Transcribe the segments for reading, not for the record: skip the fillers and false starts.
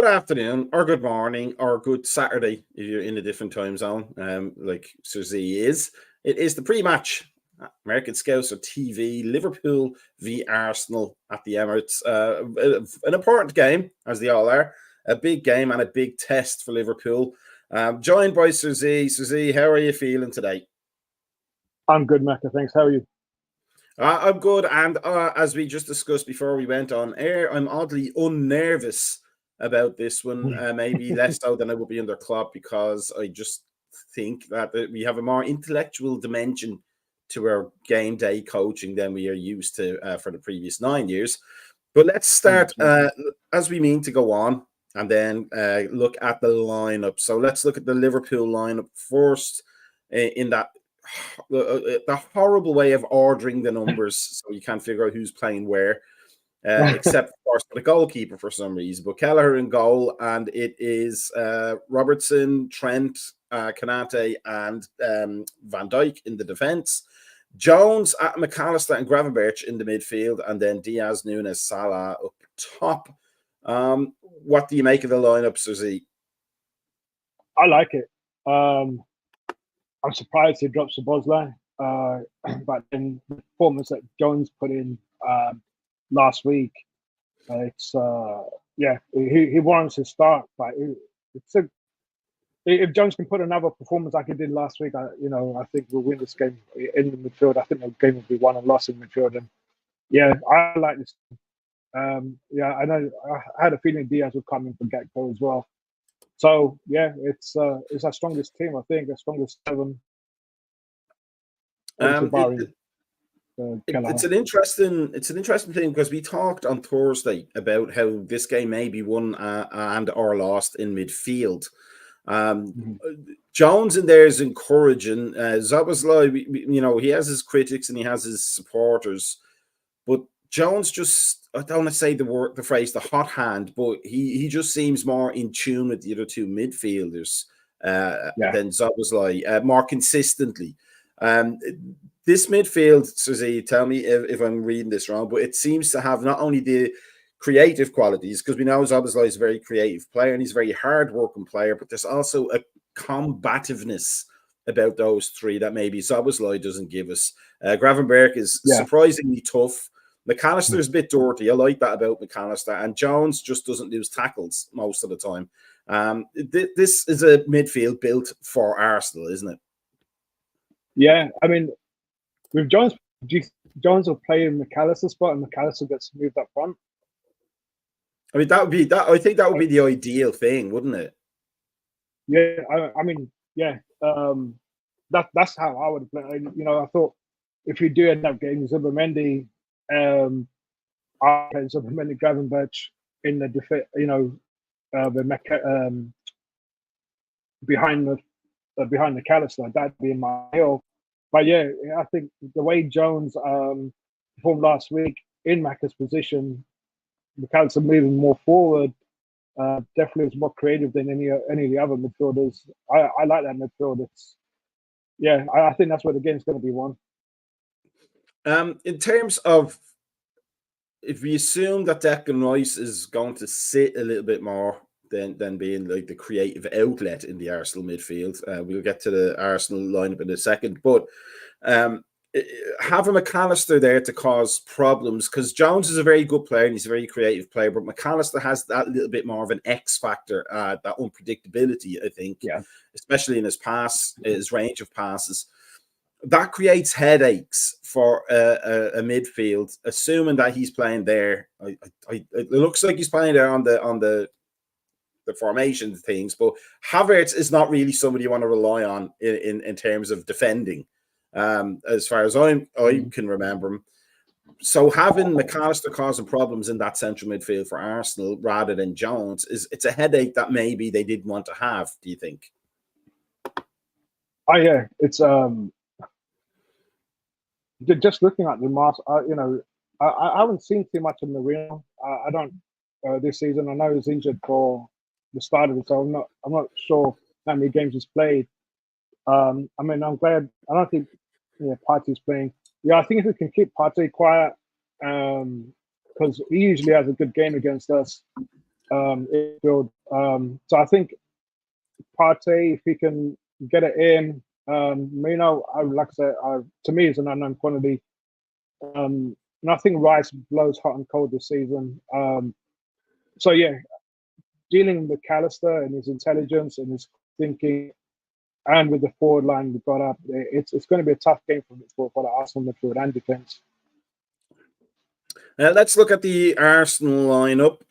good afternoon, or good morning, or good Saturday if you're in a different time zone, like Sir Z is. It is the pre-match American Scouts or TV, Liverpool v Arsenal at the Emirates. An important game, as they all are. A big game and a big test for Liverpool. Joined by Sir Z. Sir Z, how are you feeling today? I'm good, Macca. Thanks. How are you? I'm good, and as we just discussed before we went on air, I'm oddly unnervous about this one, maybe less so than I would be under Klopp, because I just think that we have a more intellectual dimension to our game day coaching than we are used to for the previous 9 years. But let's start as we mean to go on, and then look at the lineup. So let's look at the Liverpool lineup first in that the horrible way of ordering the numbers so you can't figure out who's playing where, except of course for the goalkeeper for some reason. But Kelleher in goal, and it is Robertson, Trent, Kanate, and Van Dijk in the defence. Jones, McAllister, and Gravenberch in the midfield, and then Diaz, Nunes, Salah up top. What do you make of the lineup, Sir Z? I like it. I'm surprised he drops the Bosley, but then the performance that Jones put in last week, it's he warrants his start. But if Jones can put another performance like he did last week, I think we'll win this game in the midfield. I think the game will be won and lost in midfield. And I like this. I know I had a feeling Diaz would come in for Gakpo as well. So it's our strongest team, I think, the strongest 7. It's an interesting thing, because we talked on Thursday about how this game may be won and or lost in midfield. Jones in there is encouraging. Szoboszlai, he has his critics and he has his supporters, but Jones just, I don't want to say the phrase the hot hand, but he just seems more in tune with the other two midfielders than Szoboszlai, more consistently. This midfield, Susie, tell me if I'm reading this wrong, but it seems to have not only the creative qualities, because we know Szoboszlai is a very creative player and he's a very hard-working player, but there's also a combativeness about those three that maybe Szoboszlai doesn't give us. Gravenberch is surprisingly tough. McAllister is a bit dirty. I like that about McAllister. And Jones just doesn't lose tackles most of the time. This is a midfield built for Arsenal, isn't it? Yeah, I mean, with Jones will play in McAllister's spot, and McAllister gets moved up front. I mean, I think that would be the ideal thing, wouldn't it? Yeah, that's how I would play. I thought if you do end up getting Zubimendi, I play Zubimendi, Gravenberch in the defense. Behind McAllister, that'd be in my hill. But I think the way Jones performed last week in Macca's position, McAllister moving more forward, definitely was more creative than any of the other midfielders. I like that midfield. I think that's where the game's going to be won. In terms of, if we assume that Declan Rice is going to sit a little bit more than being like the creative outlet in the Arsenal midfield, we'll get to the Arsenal lineup in a second, but having McAllister there to cause problems, because Jones is a very good player and he's a very creative player, but McAllister has that little bit more of an X factor, that unpredictability, I think, especially in his range of passes. That creates headaches for a midfield, assuming that he's playing there. It looks like he's playing there on the formation things, but Havertz is not really somebody you want to rely on in terms of defending, as far as I can remember him. So having McAllister causing problems in that central midfield for Arsenal rather than Jones it's a headache that maybe they didn't want to have. Do you think? Oh yeah, it's just looking at the mask. I haven't seen too much of Marino. I don't this season. I know he's injured for the start of it, so I'm not sure how many games he's played. I'm glad. I don't think Partey's playing. I think if we can keep Partey quiet, because he usually has a good game against us, So I think Partey, if he can get it in, Mino, like I said, to me, is an unknown quantity. And I think Rice blows hot and cold this season. So yeah, dealing with Callister and his intelligence and his thinking, and with the forward line we got up, it's going to be a tough game for the Arsenal midfield and defense. Let's look at the Arsenal lineup.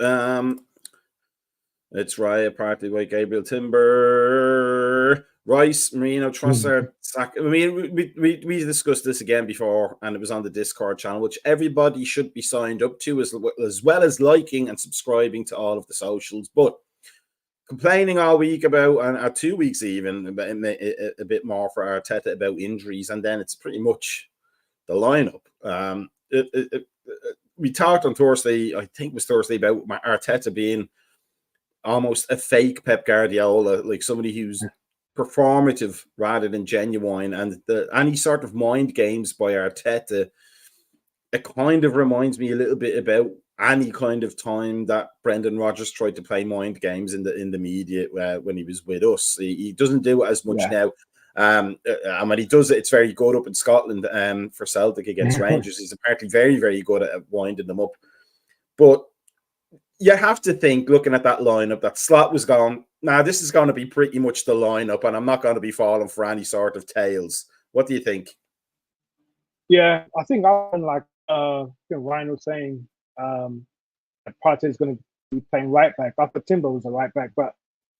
It's Raya, Partey, White, Gabriel, Timber, Rice, Marino, Trossard, Saka. I mean, we discussed this again before, and it was on the Discord channel, which everybody should be signed up to, as well as liking and subscribing to all of the socials. But complaining all week about, and 2 weeks even, a bit more for Arteta about injuries, and then it's pretty much the lineup. We talked on Thursday, I think it was Thursday, about Arteta being almost a fake Pep Guardiola, like somebody who's performative rather than genuine. And any sort of mind games by Arteta, it kind of reminds me a little bit about any kind of time that Brendan Rodgers tried to play mind games in the media when he was with us. He doesn't do it as much now. And when he does it, it's very good up in Scotland for Celtic against Rangers. He's apparently very, very good at winding them up. But you have to think, looking at that lineup, that Slot was gone. Now, this is going to be pretty much the lineup, and I'm not going to be falling for any sort of tales. What do you think? Yeah, I think like Ryan was saying, Partey is going to be playing right back. I thought Timber was a right back, but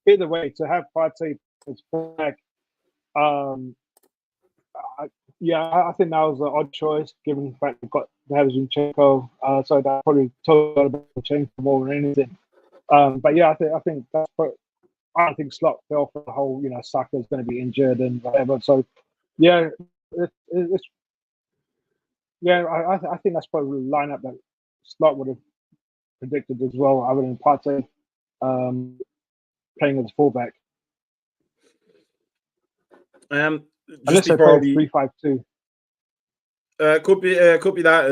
either way, to have Partey as full back, I think that was an odd choice given the fact they have Zinchenko. So that probably told about Zinchenko more than anything. But yeah, I think that's I don't think Slot fell for the whole, Saka's going to be injured and whatever. So yeah, I think that's probably the lineup that Slot would have predicted as well, other than Partey playing as fullback. Unless they play 3-5-2. Could be that.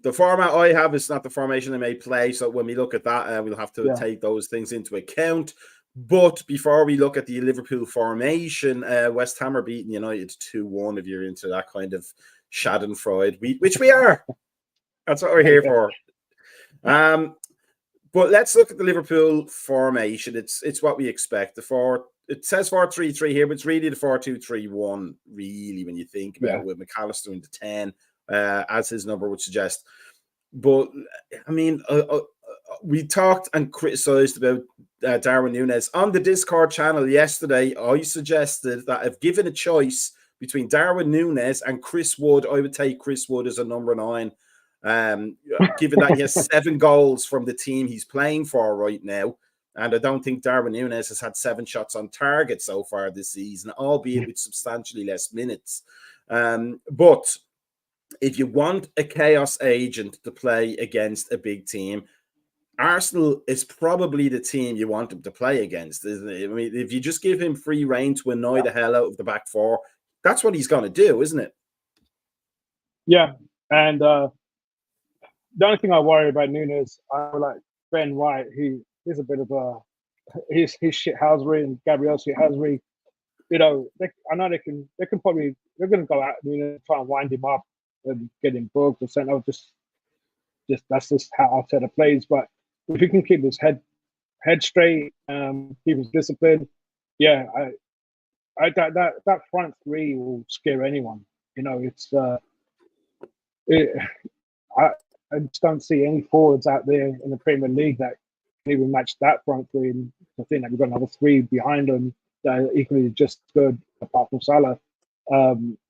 The format I have is not the formation they may play. So when we look at that, we'll have to take those things into account. But before we look at the Liverpool formation, West Ham are beating United 2-1. If you're into that kind of Schadenfreude, which we are. That's what we're here for. But let's look at the Liverpool formation. It's what we expect. It says 4-3-3 here, but it's really the 4-2-3-1, really, when you think about it, with McAllister in the 10, as his number would suggest. But, I mean, we talked and criticised about Darwin Núñez. On the Discord channel yesterday, I suggested that if given a choice between Darwin Núñez and Chris Wood, I would take Chris Wood as a number 9. Given that he has 7 goals from the team he's playing for right now. And I don't think Darwin Núñez has had 7 shots on target so far this season, albeit with substantially less minutes. But if you want a chaos agent to play against a big team, Arsenal is probably the team you want him to play against, isn't it? I mean, if you just give him free rein to annoy the hell out of the back four, that's what he's going to do, isn't it? Yeah. And the only thing I worry about Núñez, I like Ben White, he's a bit of his shithousery and Gabriel's shithousery. I know they're going to go out and try and wind him up and get him booked or sent out. Just that's just how Arteta plays. But if he can keep his head straight, keep his discipline, that front three will scare anyone. I just don't see any forwards out there in the Premier League that can even match that front three. And I think that we've got another 3 behind them that are equally just good, apart from Salah.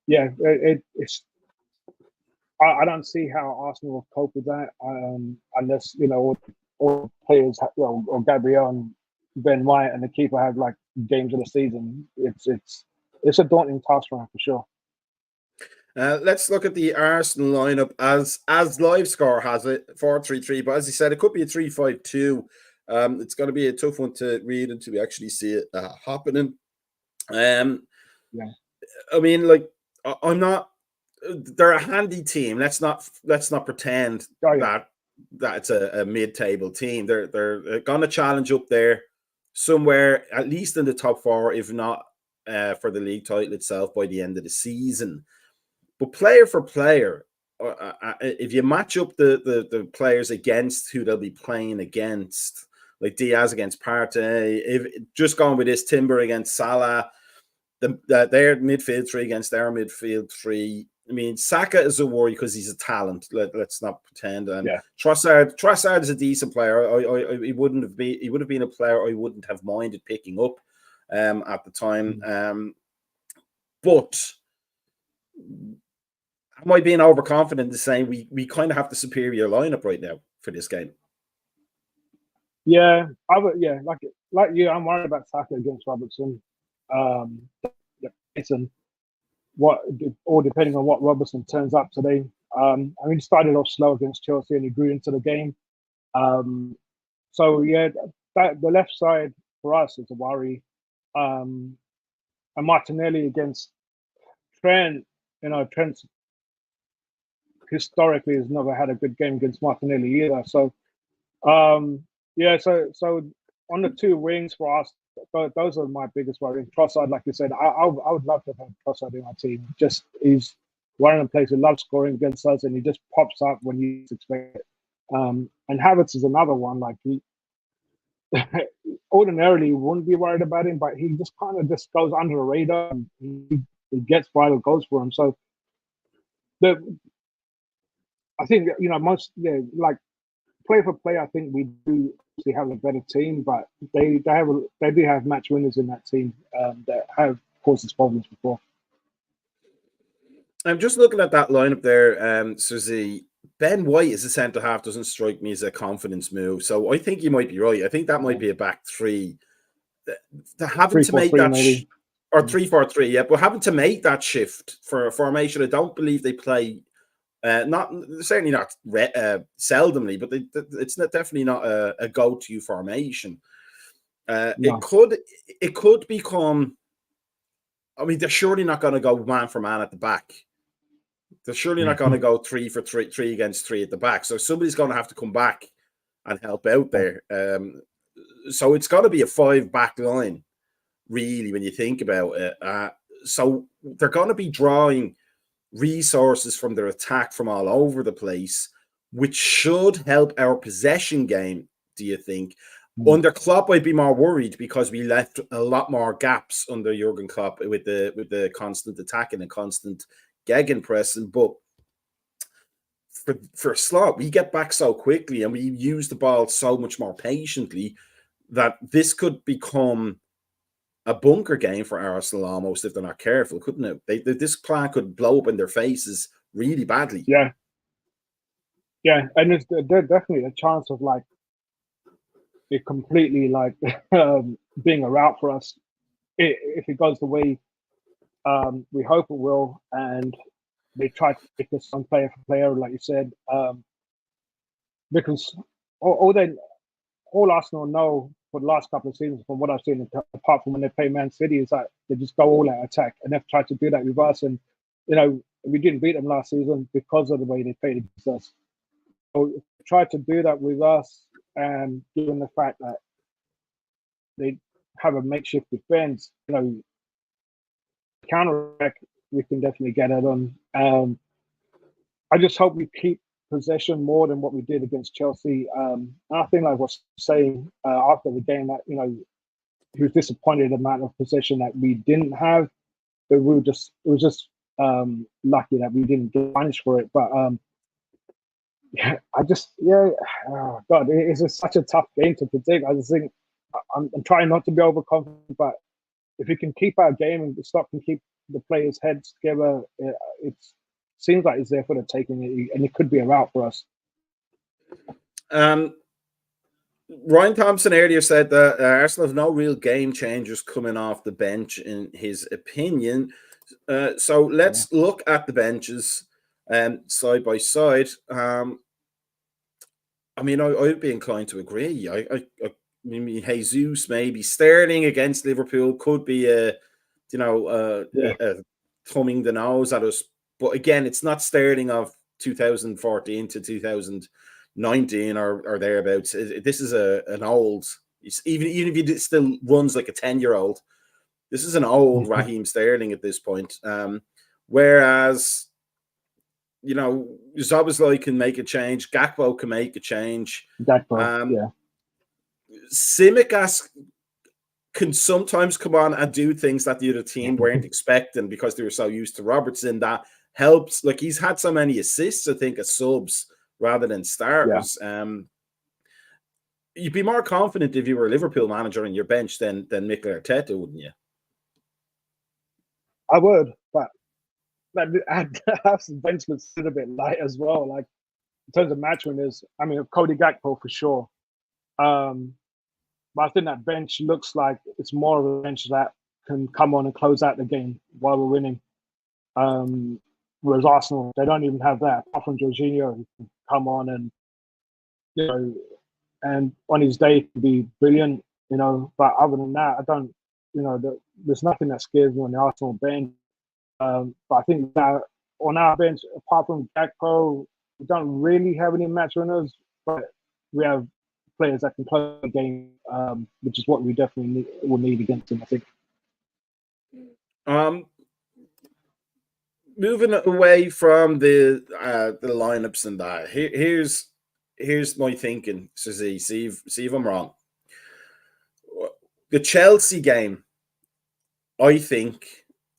It's. I don't see how Arsenal will cope with that unless all players or Gabriel and Ben White and the keeper have like games of the season. It's a daunting task for him for sure. Let's look at the Arsenal lineup as LiveScore has it, 4-3-3. But as you said, it could be a 3-5-2. It's going to be a tough one to read until we actually see it happening. I mean, like, I'm not. They're a handy team. Let's not pretend that that it's a mid-table team. They're going to challenge up there somewhere, at least in the top four, if not for the league title itself by the end of the season. But player for player, if you match up the players against who they'll be playing against, like Diaz against Partey, if just going with this, Timber against Salah, their midfield three against their midfield three. I mean, Saka is a worry because he's a talent. Let's not pretend. And Trossard is a decent player. He would have been a player I wouldn't have minded picking up at the time. But am I being overconfident to say we kind of have the superior lineup right now for this game? Yeah, I would. Yeah, like you, I'm worried about Saka against Robertson. Listen, or depending on what Robertson turns up today. I mean, he started off slow against Chelsea and he grew into the game. So yeah, the left side for us is a worry. And Martinelli against Trent, Trent historically has never had a good game against Martinelli either. So so on the two wings for us, those are my biggest worries. Trossard, like you said, I would love to have Trossard in our team. Just he's one of the players who loves scoring against us, and he just pops up when you expect it. And Havertz is another one. Like he ordinarily wouldn't be worried about him, but he just kind of just goes under the radar and he gets vital goals for him. So I think most like play for play, I think we do have a better team, but they do have match winners in that team that have caused us problems before. I'm just looking at that lineup there, Susie. Ben White as a centre half doesn't strike me as a confidence move, so I think you might be right. I think that might be a back three. Having to make that or 3-4-3, yeah, but having to make that shift for a formation, I don't believe they play. Certainly not seldomly, but it's definitely not a go-to formation. No. It could become. I mean, they're surely not going to go man for man at the back. They're surely not going to go 3 against 3 at the back. So somebody's going to have to come back and help out there. So it's got to be a 5-back line, really, when you think about it. So they're going to be drawing resources from their attack from all over the place, which should help our possession game, do you think? Under Klopp, I'd be more worried because we left a lot more gaps under Jurgen Klopp with the constant attacking and constant gegenpressing. But for Slot, we get back so quickly and we use the ball so much more patiently that this could become a bunker game for Arsenal almost if they're not careful, couldn't it? This plan could blow up in their faces really badly. Yeah, and there's definitely a chance of like it completely like being a rout for us if it goes the way we hope it will, and they try to pick this on player for player, like you said, because all Arsenal know for the last couple of seasons, from what I've seen, apart from when they play Man City, is that they just go all out attack, and they've tried to do that with us. And we didn't beat them last season because of the way they played against us. So they tried to do that with us, and given the fact that they have a makeshift defense, counter-attack, we can definitely get at them. I just hope we keep possession more than what we did against Chelsea. And I think I was saying after the game that he was disappointed the amount of possession that we didn't have, but it was just lucky that we didn't get punished for it. But oh God, it's just such a tough game to predict. I just think I'm trying not to be overconfident, but if we can keep our game and stop and keep the players' heads together, it seems like it's there for the taking, and it could be a route for us. Ryan Thompson earlier said that Arsenal have no real game changers coming off the bench, in his opinion. So let's look at the benches side by side. I mean, I'd be inclined to agree. I mean, Jesus, maybe Sterling against Liverpool could be a thumbing the nose at us. But again, it's not Sterling of 2014 to 2019. 19 or thereabouts. This is an old, even if he still runs like a 10-year-old, this is an old Raheem Sterling at this point. Whereas, you know, Szoboszlai can make a change, Gakpo can make a change. Yeah. Tsimikas can sometimes come on and do things that the other team weren't expecting because they were so used to Robertson. That helps. Like, he's had so many assists, I think, as subs rather than starters. You'd be more confident if you were a Liverpool manager on your bench than Mikel Arteta, wouldn't you? I would, but the bench looks a bit light as well. Like, in terms of match winners, I mean, Cody Gakpo for sure. But I think that bench looks like it's more of a bench that can come on and close out the game while we're winning. Whereas Arsenal, they don't even have that. Apart from Jorginho, who can come on and, you know, and on his day it could be brilliant, you know. But other than that, I don't, you know, there's nothing that scares me on the Arsenal bench. But I think that on our bench, apart from Gakpo, we don't really have any match winners, but we have players that can play the game, which is what we definitely will need against them, I think. Moving away from the lineups and that, here's my thinking. So see if I'm wrong. The Chelsea game, I think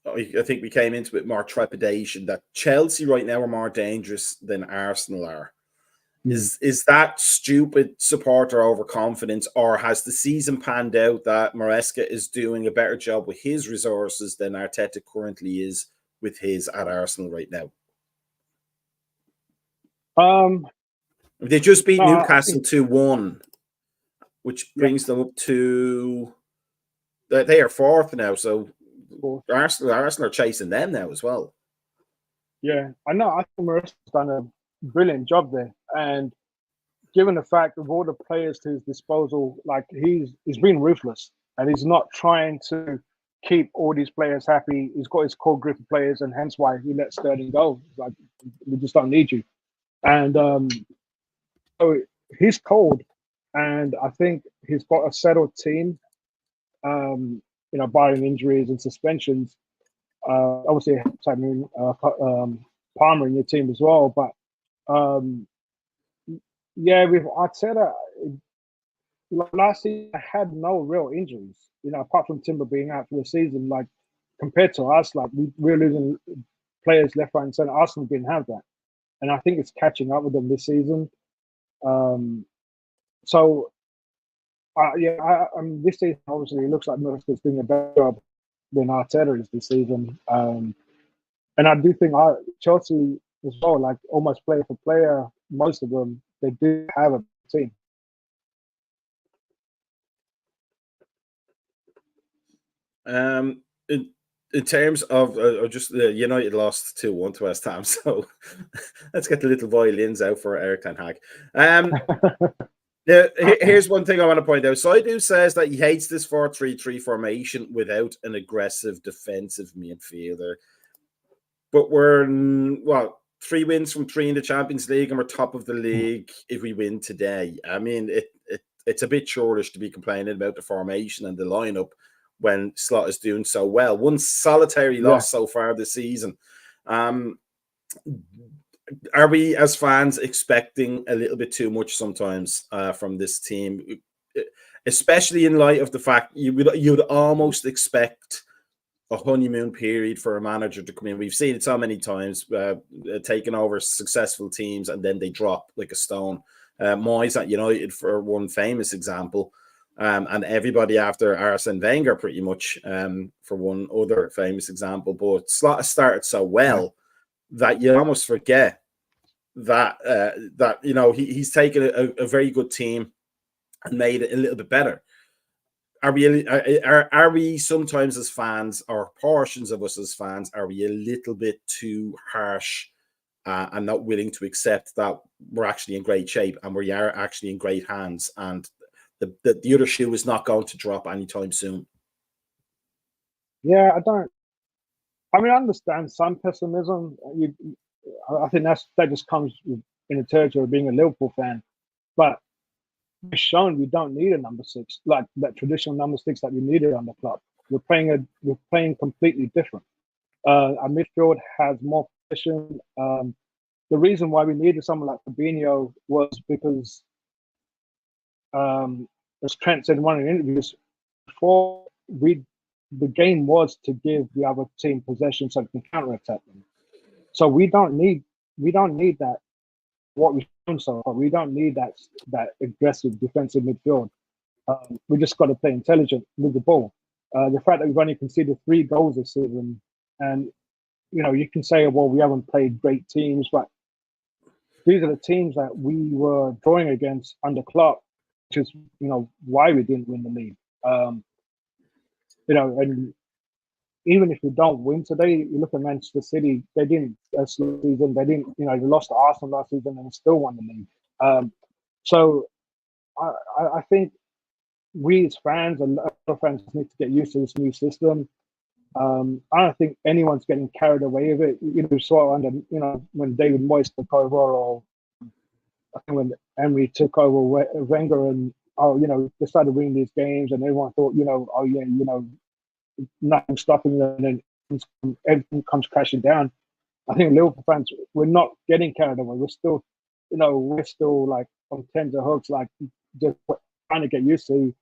we came into it more trepidation that Chelsea right now are more dangerous than Arsenal are. Is that stupid supporter overconfidence, or has the season panned out that Maresca is doing a better job with his resources than Arteta currently is with his at Arsenal right now? They just beat Newcastle 2-1, which brings them up to they are fourth now. So Arsenal are chasing them now as well. Yeah, I know. I think Maresca's done a brilliant job there, and given the fact of all the players to his disposal, like he's been ruthless, and he's not trying to keep all these players happy. He's got his core group of players, and hence why he let Sterling go. Like, we just don't need you. And so he's cold, and I think he's got a settled team. You know, barring injuries and suspensions. Obviously, having Palmer in your team as well, but yeah, with Arteta, last season I had no real injuries. You know, apart from Timber being out for the season, like compared to us, like we're losing players left, right, and center. Arsenal didn't have that, and I think it's catching up with them this season. So, this season obviously it looks like Maresca's doing a better job than Arteta is this season, and I do think Chelsea as well, like almost player for player, most of them they do have a team. In terms of just United lost 2-1 to West Ham, so let's get the little violins out for Eric Ten Hag. Here's one thing I want to point out. Saidu says that he hates this 4-3-3 formation without an aggressive defensive midfielder. But we're 3 wins from 3 in the Champions League, and we're top of the league if we win today. I mean, it's a bit churlish to be complaining about the formation and the lineup when Slot is doing so well. One solitary loss so far this season. Are we as fans expecting a little bit too much sometimes from this team, especially in light of the fact you'd almost expect a honeymoon period for a manager to come in? We've seen it so many times, taking over successful teams and then they drop like a stone. Moyes at United for one famous example, and everybody after Arsene Wenger pretty much for one other famous example. But Slot has started so well that you almost forget that you know he's taken a very good team and made it a little bit better. Are we sometimes as fans, or portions of us as fans, are we a little bit too harsh and not willing to accept that we're actually in great shape and we are actually in great hands, and the other shoe is not going to drop anytime soon? Yeah, I understand some pessimism. I think that just comes in the territory of being a Liverpool fan. But we've shown we don't need a number six, like that traditional number six that we needed on the club. We're playing completely different. Our midfield has more position. The reason why we needed someone like Fabinho was because, as Trent said in one of the interviews, before the game was to give the other team possession so we can counterattack them. So we don't need that. What we've done so far, we don't need that aggressive defensive midfield. We just got to play intelligent with the ball. The fact that we've only conceded 3 goals this season, and you can say, well, we haven't played great teams, but these are the teams that we were drawing against under Klopp, which is why we didn't win the league. And even if we don't win today, you look at Manchester City, they didn't last season, they lost to Arsenal last season and still won the league. So I think we as fans and other fans need to get used to this new system. I don't think anyone's getting carried away with it. We saw under when David Moyes took over, or I think when Emery took over Wenger, and they started winning these games, and everyone thought nothing stopping them, and then everything comes crashing down. I think Liverpool fans, we're not getting carried away. We're still like on tens of hooks, like just trying to get used to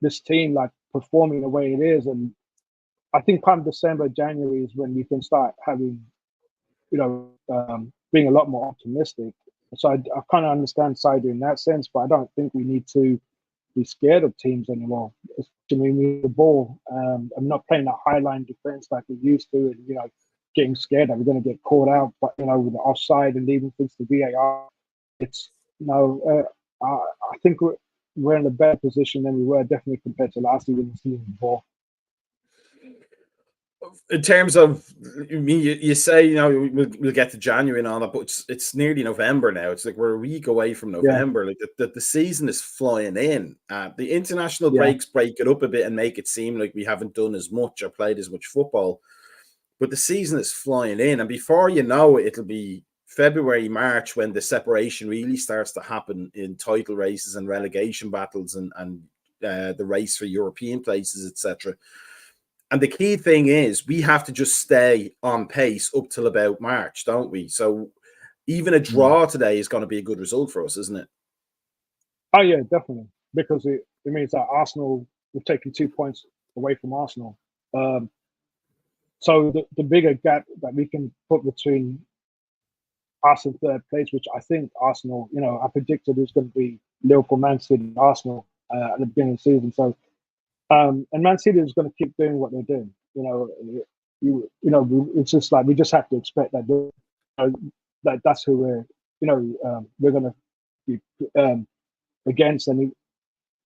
this team like performing the way it is. And I think come December, January is when we can start having, being a lot more optimistic. So I kind of understand Saidi in that sense, but I don't think we need to be scared of teams anymore. We need the ball. I'm not playing that high line defense like we used to, and getting scared that we're going to get caught out, but with the offside and leaving things to VAR. It's I think we're in a better position than we were definitely compared to last season before. In terms of, you say we'll get to January and all that, but it's nearly November now. It's like we're a week away from November. Yeah. Like the season is flying in. The international breaks break it up a bit and make it seem like we haven't done as much or played as much football. But the season is flying in, and before you know it, it'll be February, March when the separation really starts to happen in title races and relegation battles and the race for European places, etc. And the key thing is we have to just stay on pace up till about March, don't we? So even a draw today is going to be a good result for us, isn't it? Oh, yeah, definitely. Because it means that Arsenal, we've taken 2 points away from Arsenal. So the bigger gap that we can put between us and third place, which I think Arsenal, I predicted it was going to be Liverpool, Man City, Arsenal at the beginning of the season. So and Man City is going to keep doing what they're doing. It's just like we just have to expect that that's who we're going to be against. And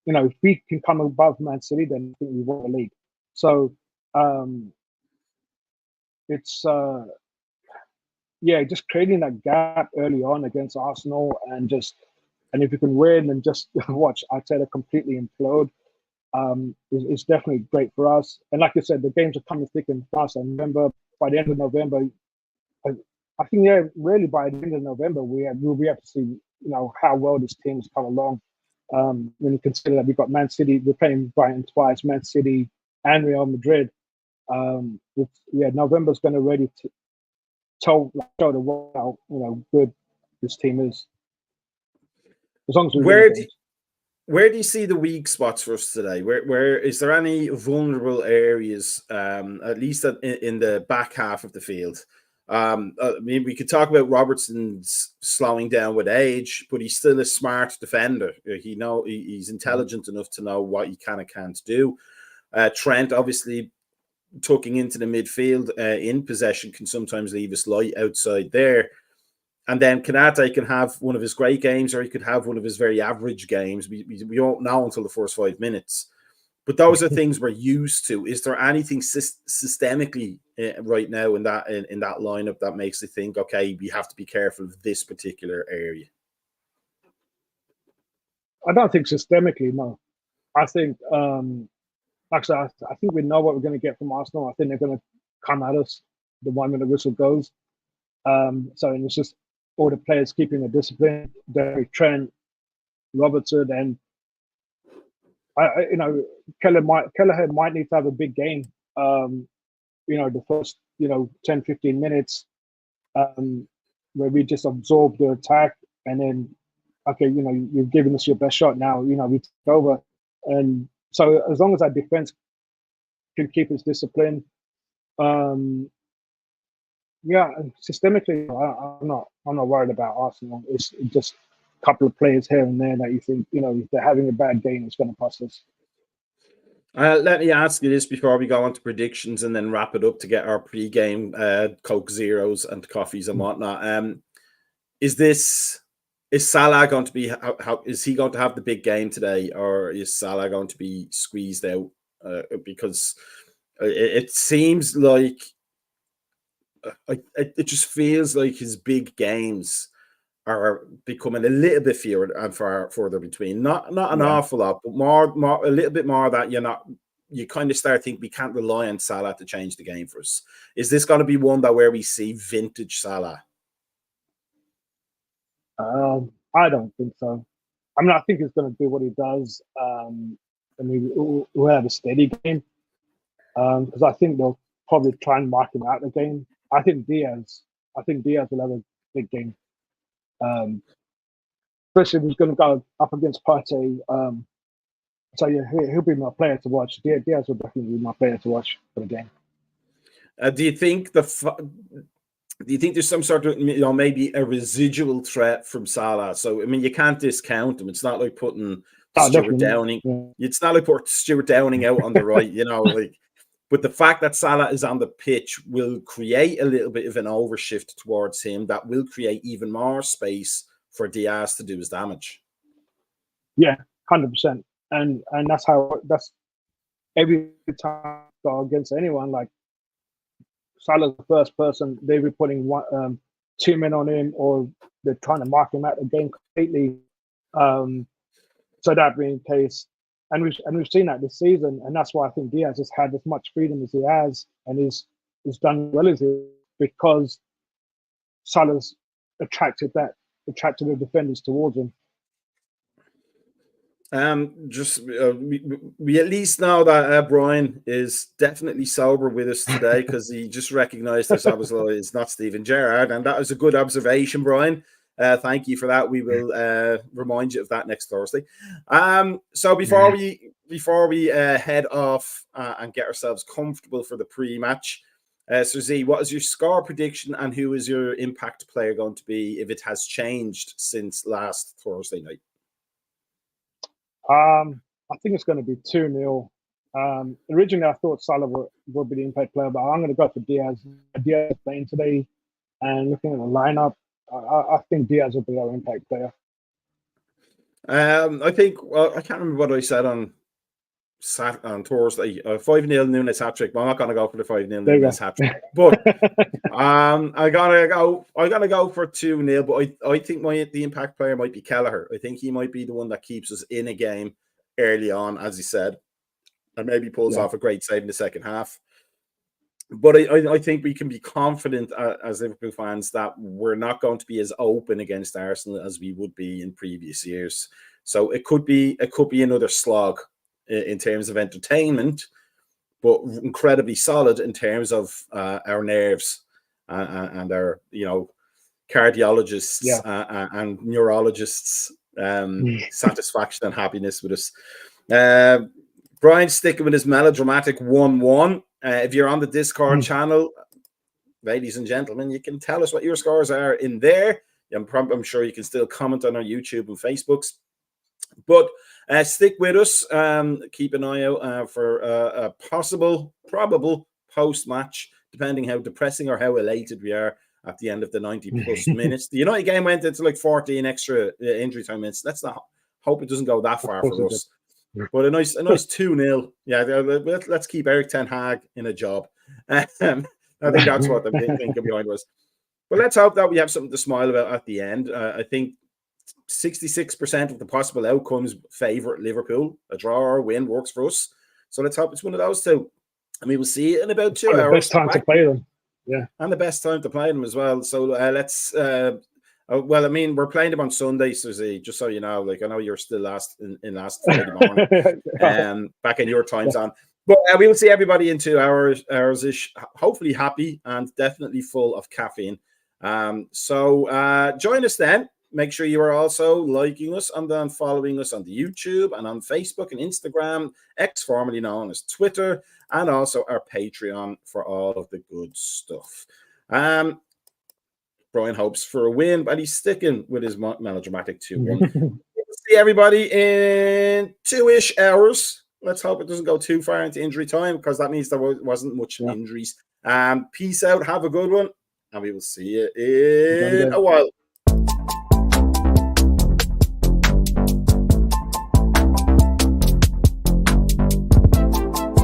if we can come above Man City, then I think we won the league. So it's just creating that gap early on against Arsenal, and if you can win and just watch Arteta completely implode. It's definitely great for us. And like I said, the games are coming thick and fast. I remember by the end of November, I think really by the end of November we'll be able to see how well this team has come along. When you consider that we've got Man City, we're playing Brighton twice, Man City and Real Madrid. November's going to really show the world how good this team is. As long as we Where do you see the weak spots for us today? Where is there any vulnerable areas, at least in the back half of the field? We could talk about Robertson's slowing down with age, but he's still a smart defender. He's intelligent enough to know what he can and can't do. Trent, obviously, tucking into the midfield in possession can sometimes leave us light outside there. And then Konate can have one of his great games, or he could have one of his very average games. We don't know until the first 5 minutes. But those are things we're used to. Is there anything systemically right now in that lineup that makes you think, okay, we have to be careful of this particular area? I don't think systemically, no. I think, actually, I think we know what we're going to get from Arsenal. I think they're going to come at us the moment the whistle goes. So it's just all the players keeping the discipline. Trent, Robertson, and Kelleher might need to have a big game. The first 10, 15 minutes, where we just absorb the attack, and then okay, you've given us your best shot now. We take over, and so as long as our defense can keep its discipline, systemically, I'm not worried about Arsenal. It's just a couple of players here and there that you think, if they're having a bad game, it's going to cost us. Let me ask you this before we go on to predictions and then wrap it up to get our pre-game Coke Zeros and coffees and whatnot. Is Salah going to be is he going to have the big game today, or is Salah going to be squeezed out? Because it seems like it just feels like his big games are becoming a little bit fewer and further between. Not an awful lot, but more a little bit more that you kind of start thinking we can't rely on Salah to change the game for us. Is this going to be one where we see vintage Salah? I don't think so. I mean, I think he's going to do what he does. We'll have a steady game because I think they'll probably try and mark him out the game. I think Diaz will have a big game. Especially if he's going to go up against Partey. So yeah, he'll be my player to watch. Diaz will definitely be my player to watch for the game. Do you think there's some sort of maybe a residual threat from Salah? So I mean, you can't discount him. It's not like putting Stuart Downing. Yeah. It's not like putting Stuart Downing out on the right. But the fact that Salah is on the pitch will create a little bit of an overshift towards him that will create even more space for Diaz to do his damage. Yeah, 100%. And that's every time I go against anyone, like Salah's the first person, they'll be putting two men on him, or they're trying to mark him out the game completely. So that being the case, and we've seen that this season, and that's why I think Diaz has had as much freedom as he has, and is done well as he, because Salah's attracted the defenders towards him. We at least know that Brian is definitely sober with us today, because he just recognised that obviously it's not Steven Gerrard, and that was a good observation, Brian. Thank you for that. We will remind you of that next Thursday. So before we head off and get ourselves comfortable for the pre-match, Sir Z, what is your score prediction, and who is your impact player going to be if it has changed since last Thursday night? I think it's going to be 2-0. Originally, I thought Salah would be the impact player, but I'm going to go for Diaz. Diaz playing today, and looking at the lineup, I think Diaz will be our impact player. I think, I can't remember what I said on Thursday. 5-0 Nunes hat trick, but I'm not going to go for the 5-0 Nunes hat trick. But I gotta go for 2-0. But I think the impact player might be Kelleher. I think he might be the one that keeps us in a game early on, as he said, and maybe pulls off a great save in the second half. But I think we can be confident as Liverpool fans that we're not going to be as open against Arsenal as we would be in previous years. So it could be another slog in terms of entertainment, but incredibly solid in terms of our nerves and our cardiologists and neurologists' satisfaction and happiness with us. Brian's sticking with his melodramatic 1-1. If you're on the Discord channel, ladies and gentlemen, you can tell us what your scores are in there. I'm sure you can still comment on our YouTube and Facebooks. But stick with us. Keep an eye out for a probable post-match, depending how depressing or how elated we are at the end of the 90-plus minutes. The United game went into like 14 extra injury time minutes. Let's not hope it doesn't go that far for us. But a nice 2-0. Yeah, let's keep Eric Ten Hag in a job. I think that's what the thinking behind was. But let's hope that we have something to smile about at the end. I think 66% of the possible outcomes favour Liverpool. A draw or a win works for us. So let's hope it's one of those two. And we will see it in about 2 hours. The best time to play them. Yeah. And the best time to play them as well. So let's Well, I mean, we're playing them on Sunday, Susie, just so you know. Like, I know you're still last Friday morning, back in your time zone. But we will see everybody in 2 hours ish, hopefully happy and definitely full of caffeine. So join us then. Make sure you are also liking us and then following us on the YouTube and on Facebook and Instagram, X formerly known as Twitter, and also our Patreon for all of the good stuff. Brian hopes for a win, but he's sticking with his melodramatic 2-1. See everybody in 2-ish hours. Let's hope it doesn't go too far into injury time, because that means there wasn't much injuries. Peace out. Have a good one. And we will see you in a while.